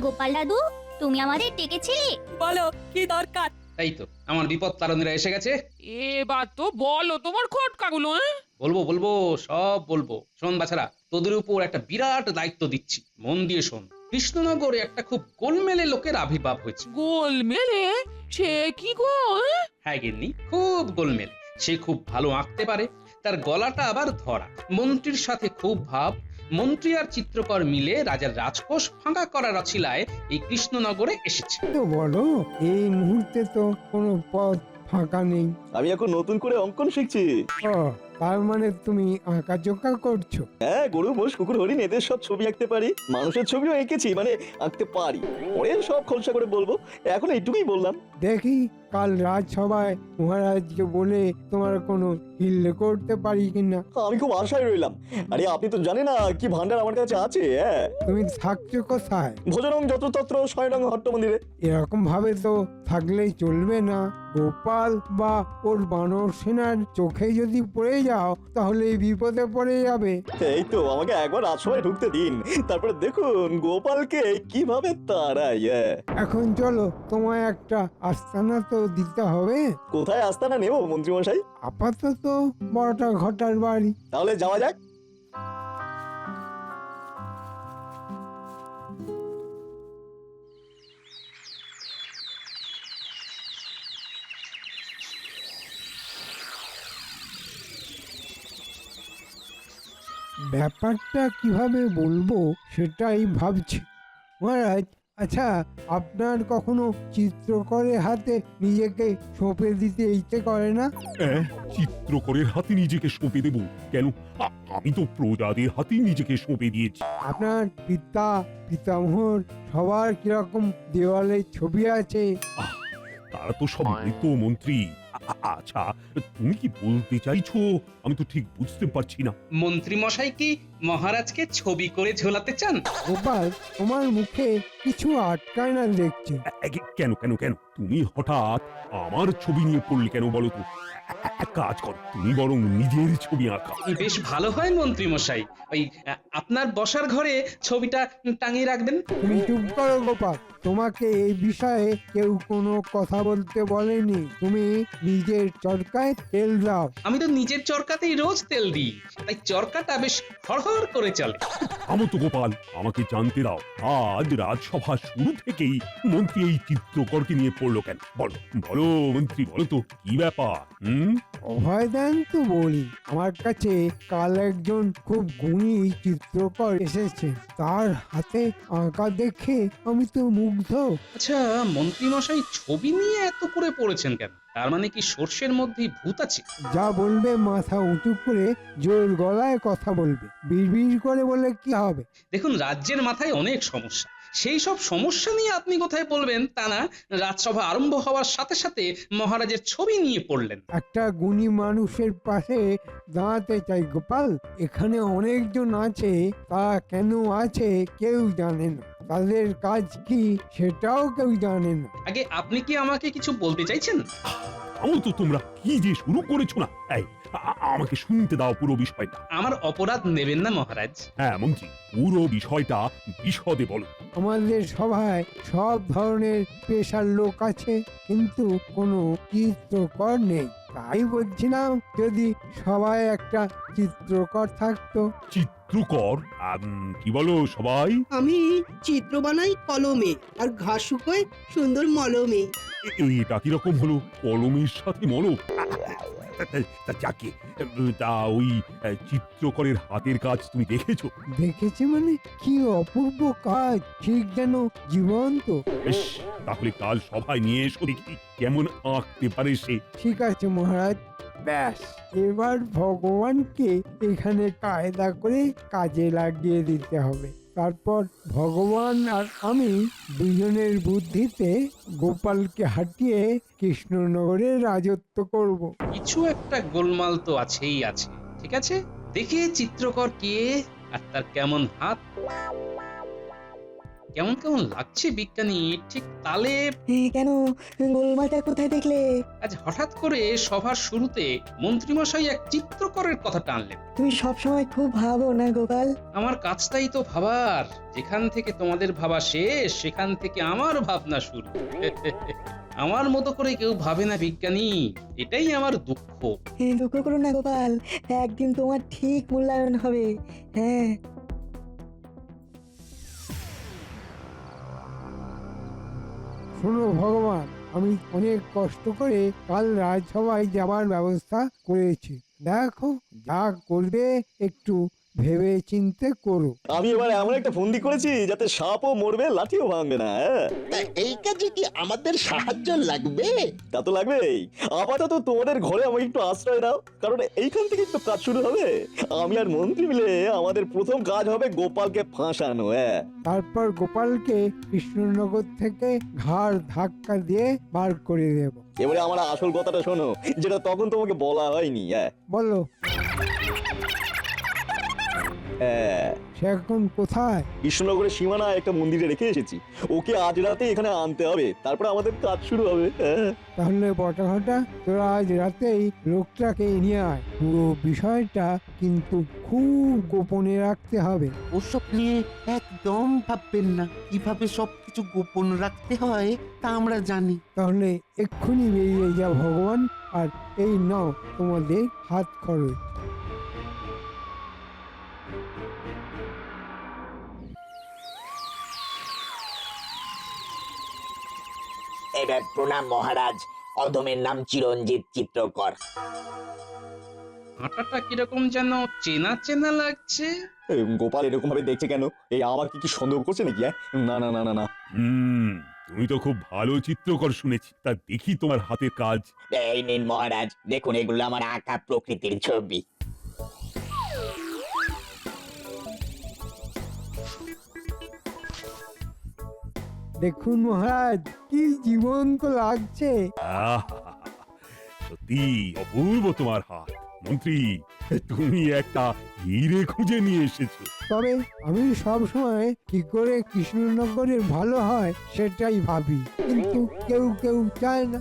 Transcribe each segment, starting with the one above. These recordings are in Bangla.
গোপাল দাদু, তুমি আমাদের ডেকেছিলে? বলো কি দরকার? তাই তো, আমার বিপদ তারণীরা এসে গেছে। এবার তো বলো তোমার খটকাগুলো। বলবো বলবো, সব বলবো। শোন বাছারা, তোদের উপর একটা বিরাট দায়িত্ব দিচ্ছি, মন দিয়ে শোন। কৃষ্ণনগরে একটা খুব গোলমেলে লোকের আবির্ভাব হয়েছে। গোল মেলে? সে কি গো? হ্যাঁ গিন্নি, খুব গোলমেলে। সে খুব ভালো আঁকতে পারে, তার গলাটা আবার ধরা। মন্ত্রীর সাথে খুব ভাব। মন্ত্রী আর চিত্রকর মিলে রাজার রাজকোষ ফাঁকা করার অছিলায় এই কৃষ্ণনগরে এসেছে। তো বলো, এই মুহূর্তে তো কোনো পথ ফাঁকা নেই। আমি এখন নতুন করে অঙ্কন শিখছি। ও, তার মানে তুমি আঁকাঝোঁকা করছো? হ্যাঁ, গরু মোষ কুকুর হরিণ এদের সব ছবি আঁকতে পারি, মানুষের ছবিও এঁকেছি, মানে আঁকতে পারি। পরে সব খোলসা করে বলবো, এখন এইটুকুই বললাম। দেখি কাল রাজসভায় মহারাজকে বলে তোমার কোনো হিল করতে পারি কিনা। আমি খুব আশায় রইলাম। আরে আপনি তো জানেন না কি ভান্ডার আমার কাছে আছে। হ্যাঁ, তুমি থাকছো কোথায়? ভোজনং যত্রতত্র শয়নং হট্ট মন্দিরে। এরকম ভাবে তো থাকলেই চলবে না। গোপাল বা ওর বানর সেনার চোখে যদি পড়ে যাও তাহলে বিপদে পড়ে যাবে। এই তো আমাকে একবার রাজসভায় ঢুকতে দিন, তারপরে দেখুন গোপালকে কিভাবে তাড়াই। এখন চলো, তোমায় একটা আস্তানা তো দিতে হবে। কোথায় আস্তানা নেব মন্ত্রী মশাই? আপাতত বড়টা ঘটার বাড়ি। তাহলে যাওয়া যাক। ব্যাপারটা কিভাবে বলবো সেটাই ভাবছি। মহারাজ, আচ্ছা, আপনার কখনো চিত্রকরের হাতে নিজেকে সঁপে দিতে ইচ্ছে করে না? চিত্রকরের হাতে নিজেকে সঁপে দেব কেন? আমি তো প্রজাদের হাতেই নিজেকে সঁপে দিয়েছি। আপনার পিতা পিতামহর সবার কিরকম দেওয়ালে ছবি আছে? তারা তো সব মৃত মন্ত্রী। আচ্ছা, তুমি কি বলতে চাইছো? আমি তো ঠিক বুঝতে পারছি না। মন্ত্রী মশাই কি মহারাজকে ছবি করে ঝোলাতে চান? গোপাল, তোমার মুখে কিছু আটকায় না দেখছি। কেন কেন কেন তুমি হঠাৎ আমার ছবি নিয়ে পড়লে কেন বলো তো? এক কাজ করো, তুমি বরং নিজের ছবি আঁকা। বেশ ভালো হয় মন্ত্রী মশাই। ওই আপনার বসার ঘরে ছবিটা টাঙিয়ে রাখবেন। তুমি চুপ করো গোপাল, তোমাকে এই বিষয়ে কেউ কোনো কথা বলতে বলেনি। তুমি নিজের চরকায় তেল দাও। আমি তো নিজের চরকাতেই রোজ তেল দিই, তাই চরকাটা বেশ হড়হড় করে চলে। থামো তো গোপাল, আমাকে জানতে দাও, আজ রাজসভা শুরু থেকেই মন্ত্রী এই চিত্রকরকে নিয়ে পড়লো কেন? বলো বলো মন্ত্রী, বলো তো কি ব্যাপার? অভয় দেন তো বলি। আমার কাছে কাল একজন খুব গুণী চিত্রকর এসেছে, তার হাতে আঁকা দেখে আমি তো মুগ্ধ। আচ্ছা মন্ত্রী মশাই ছবি নিয়ে এত করে পড়েছেন কেন? তার মানে কি সর্ষের মধ্যেই ভূত আছে? যা বলবে মাথা উঁচু করে জোর গলায় কথা বলবে, বিড়বিড় করে বলে কি হবে? দেখুন, রাজ্যের মাথায় অনেক সমস্যা, সেই সব সমস্যা নিয়ে আপনি কোথায় বলবেন তা না, রাজসভা আরম্ভ হওয়ার সাথে সাথে মহারাজের ছবি নিয়ে পড়লেন। একটা গুণী মানুষের পাশে দাঁড়াতে চাই গোপাল। এখানে অনেকজন আছে, তা কেন আছে কেউ জানে না, তাদের কাজ কি সেটাও কেউ জানে না। আগে আপনি কি আমাকে কিছু বলতে চাইছেন? থামো তো তোমরা, কি যে শুরু করেছো না। এই আমাকে শুনতে দাও পুরো বিষয়টা। আমার অপরাধ নেবেন না মহারাজ। হ্যাঁ মন্ত্রী, পুরো বিষয়টা বিশদে বলো। আমাদের সভায় সব ধরনের পেশার লোক আছে, কিন্তু কোনো চিত্রকর নেই। তাই বলছিলাম, যদি সবাই একটা চিত্রকর থাকতো। চিত্রকর? কি বলো সবাই? আমি চিত্র বানাই কলমে, আর ঘাস শুকোয় সুন্দর মলমে। এটা কিরকম হলো? কলমের সাথে মলম? তা যাকে তা ওই চিত্রকরের হাতের কাজ তুমি দেখেছো? দেখেছি মানে কি অপূর্ব কাজ, ঠিক যেন জীবন্ত। বেশ, তাহলে কাল সবাই নিয়ে এসো দেখি কেমন আঁকতে পারে সে। ঠিক আছে মহারাজ। ব্যাস, এবার ভগবানকে এখানে কায়দা করে কাজে লাগিয়ে দিতে হবে। তারপর ভগবান আর আমি দুজনের বুদ্ধিতে গোপালকে হাঁটিয়ে কৃষ্ণনগরে রাজত্ব করব। কিছু একটা গোলমাল তো আছেই আছে। ঠিক আছে, দেখি চিত্রকর কে আর তার কেমন হাত। কেমন কেমন লাগছে বিজ্ঞানী, ঠিক তালে কেন গোলমালটা কোথায় দেখলে? আজ হঠাৎ করে সভার শুরুতে মন্ত্রীমশাই এক চিত্রকরের কথা টানলেন। তুমি সবসময় খুব ভাবো না গোপাল? আমার কাজটাই তো ভাবার, যেখান থেকে তোমাদের ভাবা শেষ সেখান থেকে আমার ভাবনা শুরু। আমার মতো করে কেউ ভাবে না বিজ্ঞানী, এটাই আমার দুঃখ। দুঃখ করো না গোপাল, একদিন তোমার ঠিক মূল্যায়ন হবে। হ্যাঁ, শোনো ভগবান, আমি অনেক কষ্ট করে কাল রাজসভায় যাবার ব্যবস্থা করেছি। দেখো, যা করবে একটু ভেবে চিন্তে করো। আমি এবার এমন একটা ফন্দি করেছি যাতে সাপও মরবে, লাঠিও ভাঙবে না। হ্যাঁ, তা এই কাজে কি আমাদের সাহায্য লাগবে? তা তো লাগবেই। আপাতত তোমাদের ঘরে আমাকে একটু আশ্রয় দাও, কারণ এইখান থেকে একটু কাজ শুরু হবে। আমি আর মন্ত্রী মিলে আমাদের প্রথম কাজ হবে গোপালকে ফাঁসানো। হ্যাঁ, তারপর গোপালকে কৃষ্ণনগর থেকে ঘাড় ধাক্কা দিয়ে বার করে দেব। এবারে আমার আসল কথাটা শোনো, যেটা তখন তোমাকে বলা হয়নি। হ্যাঁ, বলো, হ্যাঁ, সে এখন কোথায়? কৃষ্ণনগরের সীমানায় একটা মন্দিরে রেখে এসেছি। ওকে আজ রাতে এখানে আনতে হবে, তারপর আমাদের কাজ শুরু হবে। হ্যাঁ, তাহলে বটাঘটা তোরা আজ রাতেই লোকটাকে নিয়ে আয়। পুরো বিষয়টা কিন্তু খুব গোপনে রাখতে হবে। ওসব নিয়ে একদম ভাববেন না। কিভাবে সবকিছু গোপন রাখতে হয় তা আমরা জানি। তাহলে এক্ষুনি বেরিয়ে যা ভগবান, আর এই নাও তোমাদের হাত খরচ। এবার প্রণাম মহারাজ। অধমের নাম চিরঞ্জিত চিত্রকর। হাঁটাটা কিরকম যেন চেনা চেনা লাগছে। গোপাল এরকম ভাবে দেখছে কেন? এই আবার কি সন্দেহ করছে নাকি? না না না না না। তুমি তো খুব ভালো চিত্রকর শুনেছি, তা দেখি তোমার হাতের কাজ। এই নিন মহারাজ, দেখুন এগুলো আমার আঁকা প্রকৃতির ছবি। দেখুন মহারাজ, কি জীবন্ত লাগছে। আহা! সত্যি অপূর্ব তোমার হাত। মন্ত্রী, তুমি একটা হিরে খুঁজে নিয়ে এসেছো। তবে আমি সব সময় কি করে কৃষ্ণনগরের ভালো হয় সেটাই ভাবি, কিন্তু কেউ কেউ চায় না।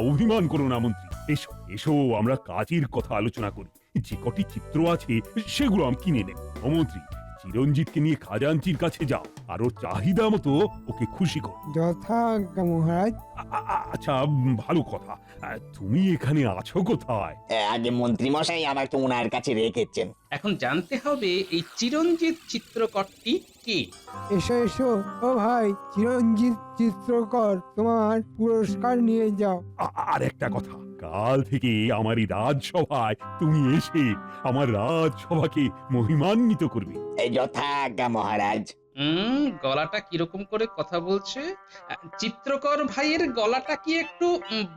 অভিমান করো না মন্ত্রী, এসো এসো, আমরা কাজের কথা আলোচনা করি। যে কটি চিত্র আছে সেগুলো আমি কিনে নেব। ও মন্ত্রী, চিরঞ্জিতকে নিয়ে খাজাঞ্চির কাছে যাও, আর ওর চাহিদা মতো ওকে খুশি করো। যথাজ্ঞা মহারাজ। আচ্ছা, ভালো কথা। তুমি এখানে আছো কোথায়? আগে মন্ত্রী মশাই আমাকে ওনার কাছে রেখেছেন। এখন জানতে হবে এই চিরঞ্জিত চিত্রকরটি কে। এসো এসো, ও ভাই চিরঞ্জিত চিত্রকর, তোমার পুরস্কার নিয়ে যাও। আর একটা কথা, কাল থেকে আমার এই রাজসভায় তুমি এসে আমার রাজসভাকে মহিমান্বিত করবে। এই যথাজ্ঞা মহারাজ। গলাটা কিরকম করে কথা বলছে? চিত্রকর ভাইয়ের গলাটা কি একটু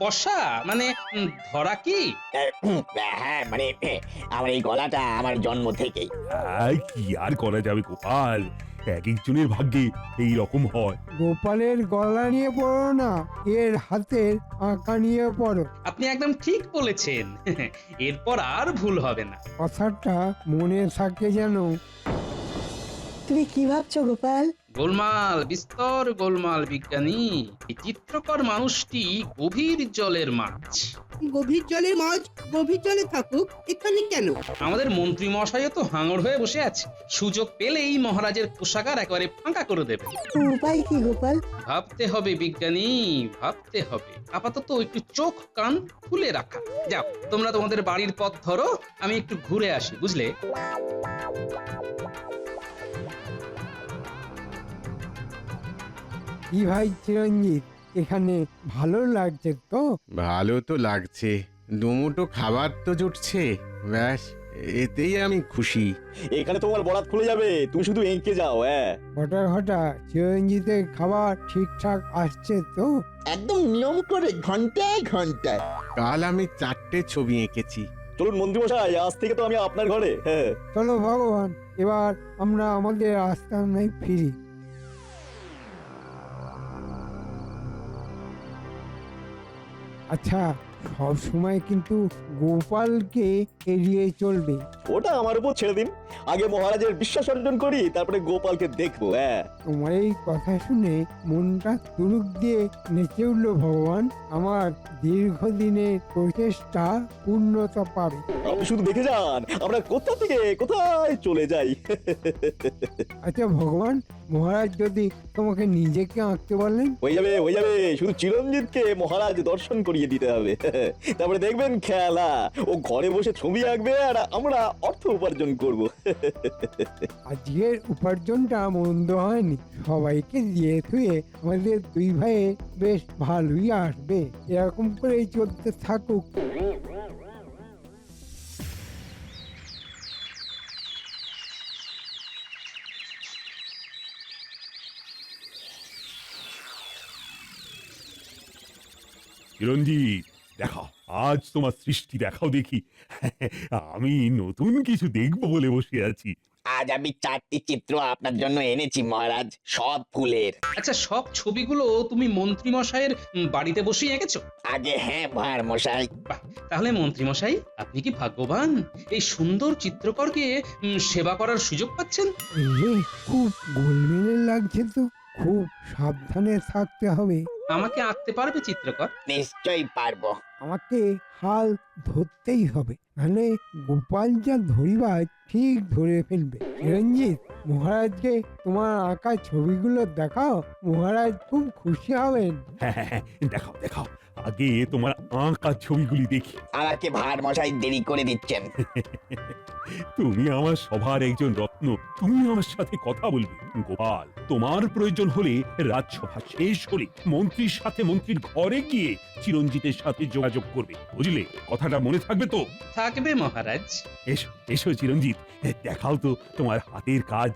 বসা, মানে ধরা কি? হ্যাঁ, মানে আমার এই গলাটা আমার জন্ম থেকেই। কি আর করা যাবে গোপাল, এক একজনের ভাগ্যে এই রকম হয়। গোপালের গলা নিয়ে পড়ো না, এর হাতের আঁকা নিয়ে পড়ো। আপনি একদম ঠিক বলেছেন। এরপর আর ভুল হবে না। কথাটা মনে থাকে যেন। তুমি কি ভাবছো গোপাল? গোলমাল, বিস্তর গোলমাল বিজ্ঞানী। এই চিত্রকর মানুষটি গভীর জলের মাছ। গভীর জলের মাছ গভীর জলে থাকুক, এখানে কেন? আমাদের মন্ত্রী মশাইও তো হাঙড় হয়ে বসে আছে, সুযোগ পেলেই মহারাজের কোষাগার একেবারে ফাঁকা করে দেবে। উপায় কি গোপাল? ভাবতে হবে বিজ্ঞানী, ভাবতে হবে। আপাতত একটু চোখ কান খুলে রাখা। যাও, তোমরা তোমাদের বাড়ির পথ ধরো, আমি একটু ঘুরে আসি, বুঝলে? কি ভাই চিরঞ্জিত, এখানে ভালো লাগছে তো? ভালো তো লাগছে, দুমুটো খাবার তো জুটছে, ব্যাস এতেই আমি খুশি। এখানে তোমার বরাত খুলে যাবে, তুমি শুধু এঁকে যাও। হ্যাঁ, ঘটা চিরঞ্জিতের খাবার ঠিকঠাক আসছে তো? একদম নিয়ম করে ঘন্টায় ঘন্টায়। কাল আমি 4টে ছবি এঁকেছি। চলুন মন্ত্রী মশাই, আজ থেকে তো আমি আপনার ঘরে। হ্যাঁ, চলো ভগবান, এবার আমরা আমাদের আস্তানায় ফিরি। আচ্ছা, সব সময় কিন্তু গোপালকে এড়িয়ে চলবে। ওটা আমার উপর ছেড়ে দিন। আগে মহারাজের বিশ্বাস অর্জন করি, তারপরে গোপালকে দেখবো। হ্যাঁ, তোমার এই কথা শুনে মনটা তুরুক দিয়ে নেচে উঠল ভগবান। আমার দীর্ঘদিনের প্রচেষ্টা পূর্ণতা পাবে। আপনি শুধু দেখে যান আমরা কোথা থেকে কোথায় চলে যাই। আচ্ছা ভগবান, মহারাজ যদি তোমাকে নিজেকে আঁকতে বলেন? হয়ে যাবে, শুধু চিরঞ্জিতকে মহারাজ দর্শন করিয়ে দিতে হবে। তারপরে দেখবেন খেলা, ও ঘরে বসে ছবি আঁকবে আর আমরা অর্থ উপার্জন করব। আজকের উপার্জনটা মন্দ হয়নি, সবাইকে দিয়ে থুয়ে আমাদের দুই ভাইয়ে বেশ ভালোই আসবে। এরকম করেই চলতে থাকুক। চিরঞ্জিত, দেখাও আজ তোমার সৃষ্টি দেখাও দেখি। আমি নতুন কিছু দেখবো বলে বসে আছি। আজ আমি 4টি চিত্র আপনার জন্য এনেছি মহারাজ, সব ফুলের। আচ্ছা, সব ছবিগুলো তুমি মন্ত্রী মশাইয়ের বাড়িতে বসেই এঁকেছো? আগে হ্যাঁ ভার মশাই। বাহ, তাহলে মন্ত্রী মশাই আপনি কি ভাগ্যবান, এই সুন্দর চিত্রকরকে সেবা করার সুযোগ পাচ্ছেন। এ খুব গোলমেলে লাগছে তো, খুব সাবধানে থাকতে হবে। আমাকে আঁকতে পারবে চিত্রকর? নিশ্চয়ই পারবো। আমাকে হাল ধরতেই হবে, নাহলে গোপাল যা ধরিবার ঠিক ধরে ফেলবে। চিরঞ্জিত, মহারাজকে তোমার আঁকা ছবিগুলো দেখাও, মহারাজ খুব খুশি হবেন। হ্যাঁ, দেখাও দেখাও, আগে তোমার আঁকা ছবিগুলি দেখি। আমাকে ভার মশাই দেরি করে দিচ্ছেন। তুমি আমার সভার একজন রত্ন, তুমি আমার সাথে কথা বলবে। গোপাল, তোমার প্রয়োজন হলে রাজসভা শেষ হলে মন্ত্রীর সাথে মন্ত্রীর ঘরে গিয়ে চিরঞ্জিতের সাথে যোগাযোগ করবে, বুঝলে? কথাটা মনে থাকবে তো? থাকবে মহারাজ। এসো এসো চিরঞ্জিত, দেখাও তো তোমার হাতের কাজ।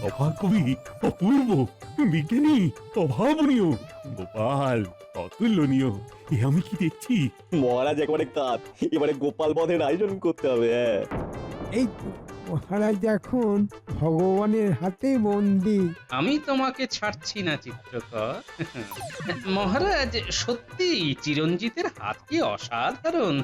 অবাক কবি, অপূর্ব, বিজ্ঞানী, অভাবনীয়, গোপাল অতুলনীয়। এ আমি কি দেখছি? মহারাজ একবারে কাত, এবারে গোপাল বধের আয়োজন করতে হবে। হ্যাঁ, এই তো মহারাজ এখন ভগবানের হাতে বন্দী। আমি তোমাকে ছাড়ছি না চিত্রকর। মহারাজ, সত্যি চিরঞ্জিতের হাত কি অসাধারণ।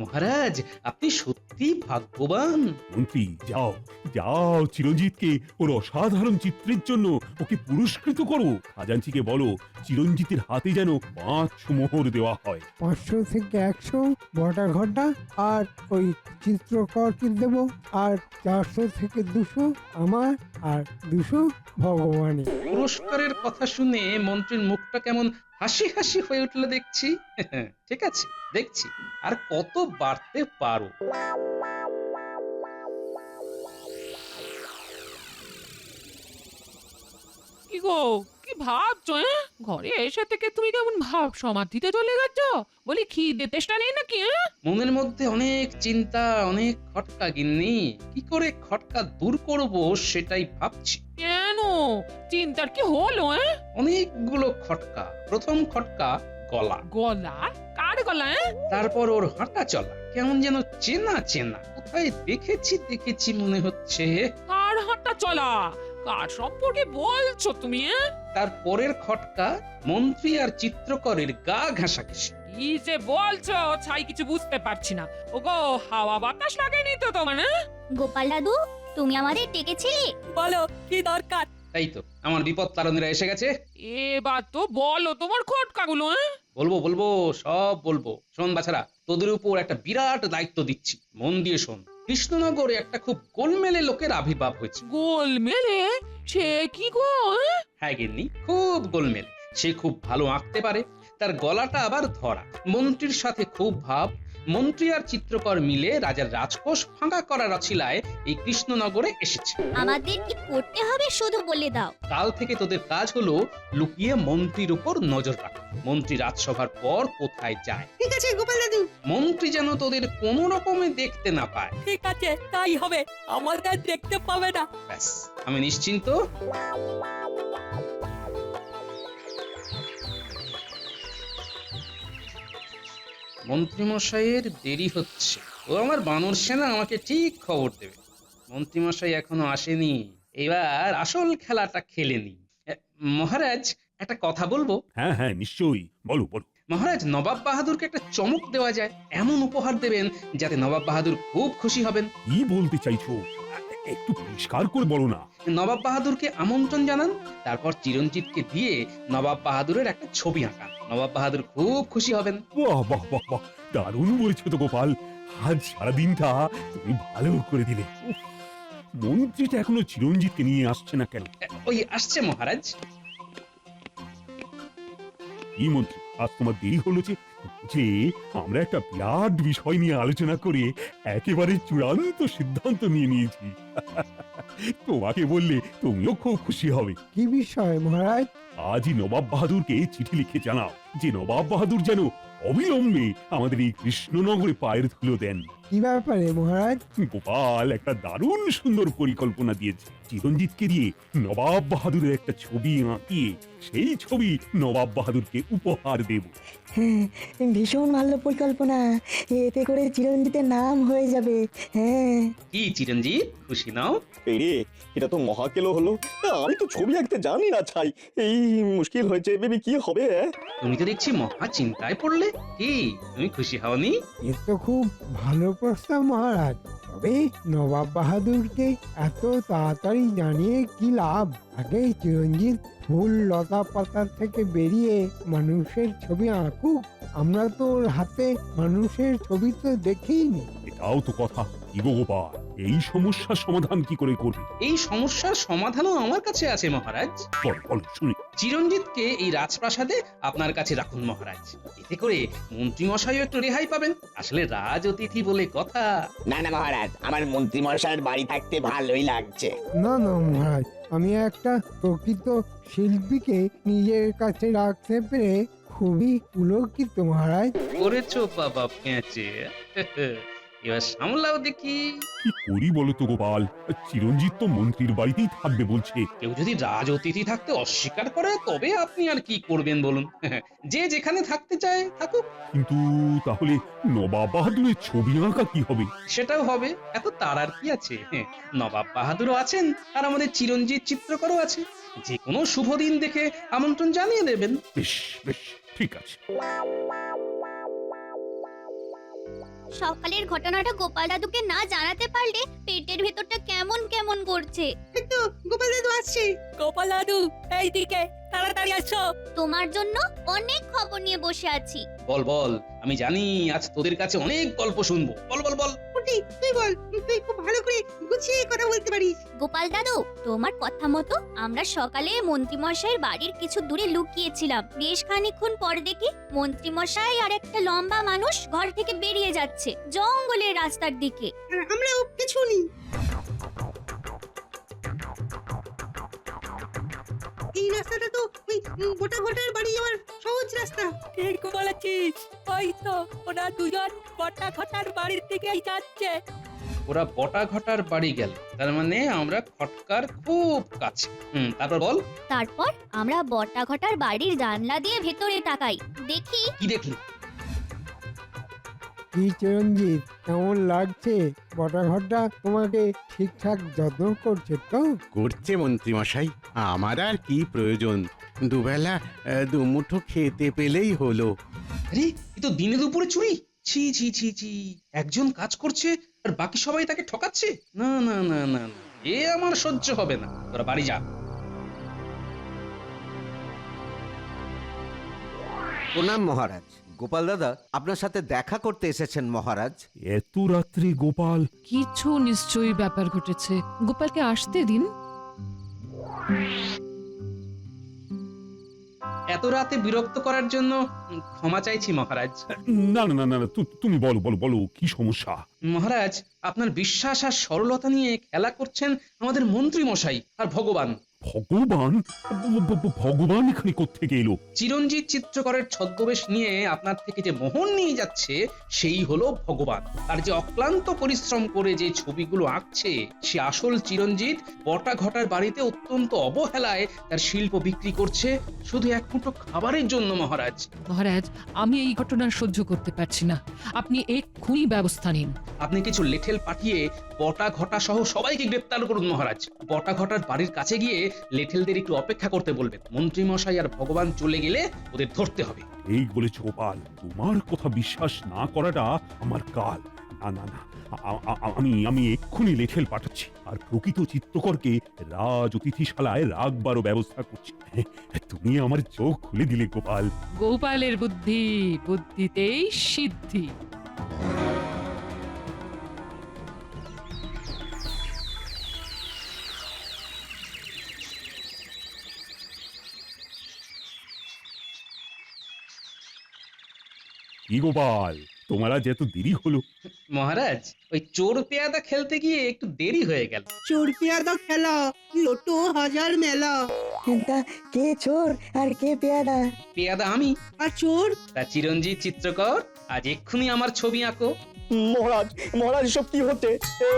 মহারাজ, আপনি সত্যি ভাগ্যবান। মন্ত্রী, যাও যাও, চিরঞ্জিতকে ওর অসাধারণ চিত্রের জন্য ওকে পুরস্কৃত করো। খাজাঞ্চিকে বলো চিরঞ্জিতের হাতে যেন 5 মোহর দেওয়া হয়। 500 থেকে 100 বটা ঘটা, আর ওই চিত্রকরকে দেব, আর 400 থেকে 200 আমার, আর 200 ভগবানের। পুরস্কারের কথা শুনে মন্ত্রীর মুখটা কেমন হাসি হাসি হয়ে উঠলো দেখছি। ঠিক আছে, দেখছি আর কত বাড়তে পারো। কি গো, কি ভাবছো? ঘরে এসে থেকে তুমি কেমন ভাব সমাধিতে চলে গেছো? বলি খিদে তেষ্টা নেই নাকি? মনের মধ্যে অনেক চিন্তা, অনেক খটকা গিন্নি। কি করে খটকা দূর করব সেটাই ভাবছি। কেন, চিন্তার কি হলো? অনেকগুলো খটকা। প্রথম খটকা গলা। গলা? কার গলা? তারপর ওর হাঁটা চলা কেমন যেন চেনা চেনা, কোথায় দেখেছি দেখেছি মনে হচ্ছে। কার হাঁটা চলা? কার সম্পর্কে বলছো তুমি? তারপরের খটকা মন্ত্রী আর চিত্রকরের গা ঘাসাঘাসি। কি যে বলছো ছাই, কিছু বুঝতে পারছি না। ওগো, হাওয়া বাতাস লাগেনি তো তোমার? গোপাল দাদু, তুমি আমাদের ডেকেছিলে? বলো কি দরকার? তাই তো, আমার বিপদ তারণীরা এসে গেছে। এবার তো বলো তোমার খটকাগুলো। বলবো বলবো, সব বলবো। শোন বাছারা, তোদের উপর একটা বিরাট দায়িত্ব দিচ্ছি, মন দিয়ে শোন। কৃষ্ণনগরে একটা খুব গোলমেলে লোকের আবির্ভাব হয়েছে। গোলমেলে? সে কি গো? হ্যাঁ গিন্নি, খুব গোলমেলে। সে খুব ভালো আঁকতে পারে, তার গলাটা আবার ধরা। মন্ত্রীর সাথে খুব ভাব। মন্ত্রী আর চিত্রকর মিলে রাজার রাজকোষ ফাঁকা করার অছিলায় এই কৃষ্ণনগরে এসেছে। আমাদের কি করতে হবে শুধু বলে দাও। কাল থেকে তোদের কাজ হলো লুকিয়ে মন্ত্রীর উপর নজর রাখা। মন্ত্রী রাজসভার পর কোথায় যায়, ঠিক আছে গোপাল দাদু। মন্ত্রী যেন তোদের কোনো রকমে দেখতে না পায়। ঠিক আছে, তাই হবে। আমাদের দেখতে পাবে না। ব্যাস, আমি নিশ্চিন্ত। মন্ত্রীমশাইয়ের দেরি হচ্ছে। ও আমার বানর সেনা আমাকে ঠিক খবর দেবে। মন্ত্রীমশাই এখনো আসেনি, এবার আসল খেলাটা খেলেনি। মহারাজ, একটা কথা বলবো? হ্যাঁ হ্যাঁ, নিশ্চয়ই, বলো বলো। মহারাজ, নবাব বাহাদুরকে একটা চমক দেওয়া যায়। এমন উপহার দেবেন যাতে নবাব বাহাদুর খুব খুশি হবেন। কি বলতে চাইছো? একটু পরিষ্কার করে বলো না। নবাব বাহাদুরকে আমন্ত্রণ জানান, তারপর চিরঞ্জিতকে দিয়ে নবাব বাহাদুরের একটা ছবি আঁকান। নবাব বাহাদুর খুব খুশি হবেন। বাহ বাহ বাহ বাহ, দারুণ বলেছো তো গোপাল। আজ সারাদিনটা তুমি ভালো করে দিলে। উফ, মন্ত্রীটা এখনো চিরঞ্জিতকে নিয়ে আসছে না কেন? ওই আসছে মহারাজ। কি মন্ত্রী, আজ তোমার দেরি হলো যে আমরা একটা বিরাট বিষয় নিয়ে আলোচনা করে একেবারে চূড়ান্ত সিদ্ধান্ত নিয়ে নিয়েছি। তোমাকে বললে তুমিও খুব খুশি হবে। কি বিষয় মহারাজ? আজই নবাব বাহাদুরকে চিঠি লিখে জানাও যে নবাব বাহাদুর যেন অবিলম্বে আমাদের এই কৃষ্ণনগরে পায়ের ধুলো দেন। কি ব্যাপারে মহারাজ? গোপাল একটা দারুণ সুন্দর পরিকল্পনা দিয়েছে। চিরঞ্জিতকে দিয়ে নবাব বাহাদুরের একটা ছবি আঁকিয়ে সেই ছবি নবাব বাহাদুরকে উপহার দেব। হ্যাঁ, ভীষণ ভালো পরিকল্পনা। এতে করে চিরঞ্জিতের নাম হয়ে যাবে। হ্যাঁ, কি চিরঞ্জিত, খুশি নাও? পেরে এটা তো মহাকেলো হলো। আমি তো ছবি আঁকতে জানি না ছাই। এই মুশকিল হয়েছে, বেবি কি হবে? তুমি তো দেখছি মহা চিন্তায় পড়লে। কি, তুমি খুশি হওনি? এ তো খুব ভালো প্রস্তাব মহারাজ। তবে নবাব বাহাদুরকে এত তাড়াতাড়ি জানিয়ে কি লাভ? আগে চিরঞ্জিত ফুল লতা পাতা থেকে বেরিয়ে মানুষের ছবি আঁকুক। আমরা তো ওর হাতে মানুষের ছবি তো দেখিনি। এটাও তো কথা। কি গো গোপাল, এই সমস্যার সমাধান কি করে করবে? এই সমস্যার সমাধানও আমার কাছে আছে মহারাজ। বল বল শুনি। চিরঞ্জিতকে এই রাজপ্রাসাদে আপনার কাছে রাখুন মহারাজ। এতে করে মন্ত্রী মশাইও একটু রেহাই পাবেন। আসলে রাজ অতিথি বলে কথা। না না মহারাজ, আমার মন্ত্রী মশাইয়ের বাড়ি থাকতে ভালোই লাগছে। না না মহারাজ, আমি একটা প্রকৃত শিল্পীকে নিজের কাছে রাখতে পেরে খুবই পুলকিত মহারাজ। করেছো বাবা পেঁচে। এবার সামলাও দেখি। কি করি বলো তো গোপাল? চিরঞ্জিত তো মন্ত্রীর বাড়িতেই থাকবে বলছে। কেউ যদি রাজ অতিথি থাকতে অস্বীকার করে তবে আপনি আর কি করবেন বলুন? যে যেখানে থাকতে চায় থাকুক। কিন্তু তাহলে নবাব বাহাদুরের ছবি আঁকা কি হবে? সেটাও হবে, এত তাড়ার কি আছে? নবাব বাহাদুরও আছেন আর আমাদের চিরঞ্জিত চিত্রকরও আছে। যে কোনো শুভ দিন দেখে আমন্ত্রণ জানিয়ে দেবেন। বেশ বেশ, ঠিক আছে। সকালের ঘটনাটা গোপাল দাদুকে না জানাতে পারলে পেটের ভেতরটা কেমন কেমন করছে। এই তো গোপাল দাদু আসছে। গোপাল দাদু এইদিকে, তাড়াতাড়ি আসো। তোমার জন্য অনেক খবর নিয়ে বসে আছি। বল বল, আমি জানি আজ তোদের কাছে অনেক গল্প শুনবো। বল বল বল। পুটি, তুই বল। তুই খুব ভালো করে গুছিয়ে কথা বলতে পারিস। গোপাল দাদু, তোমার কথা মতো আমরা সকালে মন্ত্রী মশাইয়ের বাড়ির কিছু দূরে লুকিয়েছিলাম। বেশ খানিকক্ষণ পর দেখি মন্ত্রী মশাই আর একটা লম্বা মানুষ ঘর থেকে বেরিয়ে যাচ্ছে জঙ্গলের রাস্তার দিকে। আর আমরাও কিছু নি। এই রাস্তাটা তো ওই গোটা গোটার বাড়ি যাওয়ার সহজ রাস্তা। ঠিক বলেছিস, ওই তো ওরা দুজন বটা ঘটার বাড়ির দিকেই যাচ্ছে। ওরা বটা ঘটার বাড়ি গেল, তার মানে আমরা খটকার খুব কাছে। তারপর বল। তারপর আমরা বটা ঘটার বাড়ির জানলা দিয়ে ভেতরে তাকাই, দেখি। কি দেখলি? কি চিরঞ্জিত, কেমন লাগছে? বটা ঘরটা তোমাকে ঠিকঠাক যত্ন করছে তো? করছে মন্ত্রী মশাই, আমার আর কি প্রয়োজন? দুবেলা দুমুঠো খেতে পেলেই হলো। আরে, এ তো দিনে দুপুরে চুরি। ছি ছি ছি ছি, একজন কাজ করছে আর বাকি সবাই তাকে ঠকাচ্ছে। না না না না না, এ আমার সহ্য হবে না। তোরা বাড়ি যা। প্রণাম মহারাজ। গোপাল দাদা আপনার সাথে দেখা করতে এসেছেন মহারাজ। এত রাত্রে গোপাল? কিছু নিশ্চয়ই ব্যাপার ঘটেছে, গোপালকে আসতে দিন। এত রাতে বিরক্ত করার জন্য ক্ষমা চাইছি মহারাজ। না না না না, তুমি বলো বলো বলো, কি সমস্যা? মহারাজ, আপনার বিশ্বাস আর সরলতা নিয়ে খেলা করছেন আমাদের মন্ত্রী মশাই আর ভগবান। ভগবান? ভগবান এখানে কোত্থেকে এলো? চিরঞ্জিত চিত্রকরের ছদ্মবেশ নিয়ে আপনার থেকে যে মোহন নিয়ে যাচ্ছে সেই হলো ভগবান। আর যে অক্লান্ত পরিশ্রম করে যে ছবিগুলো আঁকছে সে আসল চিরঞ্জিত বটা ঘটার বাড়িতে অত্যন্ত অবহেলায় তার শিল্প বিক্রি করছে শুধু এক মুঠো খাবারের জন্য। মহারাজ মহারাজ, আমি এই ঘটনা সহ্য করতে পারছি না, আপনি এক্ষুনি ব্যবস্থা নিন। আপনি কিছু লেঠেল পাঠিয়ে বটা ঘটা সহ সবাইকে গ্রেপ্তার করুন মহারাজ। বটা ঘটার বাড়ির কাছে গিয়ে লেঠেলদের একটু অপেক্ষা করতে বলবেন। মন্ত্রী মশাই আর ভগবান চলে গেলে ওদের ধরতে হবে। এই বলেছ গোপাল, তোমার কথা বিশ্বাস না করাটা আমার কাল। না না না, আমি এক্ষুনি লেঠেল পাঠাচ্ছি আর প্রকৃত চিত্রকরকে রাজ অতিথিশালায় রাখবারও ব্যবস্থা করছি। তুমি আমার চোখ খুলে দিলে গোপাল। গোপালের বুদ্ধি, বুদ্ধিতেই সিদ্ধি। কি গোপাল, তোমার আজ এত দেরি হলো? মহারাজ, ওই চোর পেয়াদা খেলতে গিয়ে একটু দেরি হয়ে গেল। চোর পেয়াদা খেলা, লোটো হাজার মেলা। তা কে চোর আর কে পেয়াদা? পেয়াদা আমি, আর চোর তা চিরঞ্জিত চিত্রকর। আজ এক্ষুনি আমার ছবি আঁকো। মহারাজ, মহারাজ এসব কি হচ্ছে?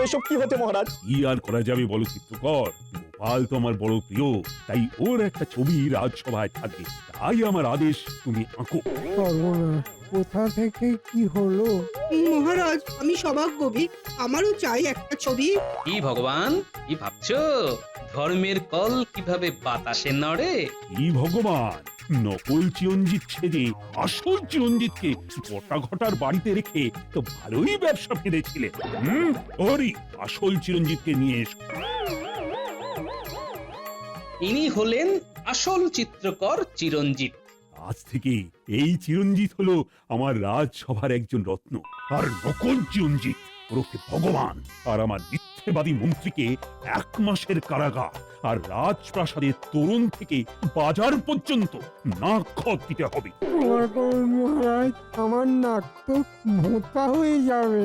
এসব কি হচ্ছে মহারাজ? কি আর করা যাবে বলো চিত্রকর, গোপাল তো আমার বড় প্রিয়, তাই ওর একটা ছবি রাজসভায় থাকবে, তাই আমার আদেশ তুমি আঁকো। সর্বনাশ, কোথা থেকে কি হলো? মহারাজ, আমি সভাজ্ঞবি, আমারও চাই একটা ছবি। কি ভগবান, কি ভাবছো? ধর্মের কল কিভাবে বাতাসে নড়ে? কি ভগবান, নকল চিরঞ্জিত ছেড়ে আসল চিরঞ্জিতকে গোটা ঘটার বাড়িতে রেখে তো ভালোই ব্যবসা ফেলেছিলে। ওরই আসল চিরঞ্জিতকে নিয়ে এসো। ইনি হলেন আসল চিত্রকর চিরঞ্জিত। আজ থেকে এই চিরঞ্জিত হলো আমার রাজসভার একজন রত্ন, আর নকল চিরঞ্জিত ওরফে ভগবান আর আমার মিথ্যেবাদী মন্ত্রীকে 1 মাসের কারাগার আর রাজপ্রাসাদের তোরণ থেকে বাজার পর্যন্ত নাক খত দিতে হবে। মহারাজ, আমার নাক তো ভোঁতা হয়ে যাবে।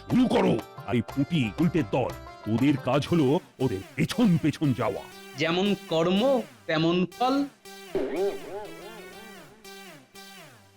শুরু করো। আর এই পুঁটি উল্টের দল, ওদের কাজ হলো ওদের পেছন পেছন যাওয়া। যেমন কর্ম তেমন ফল।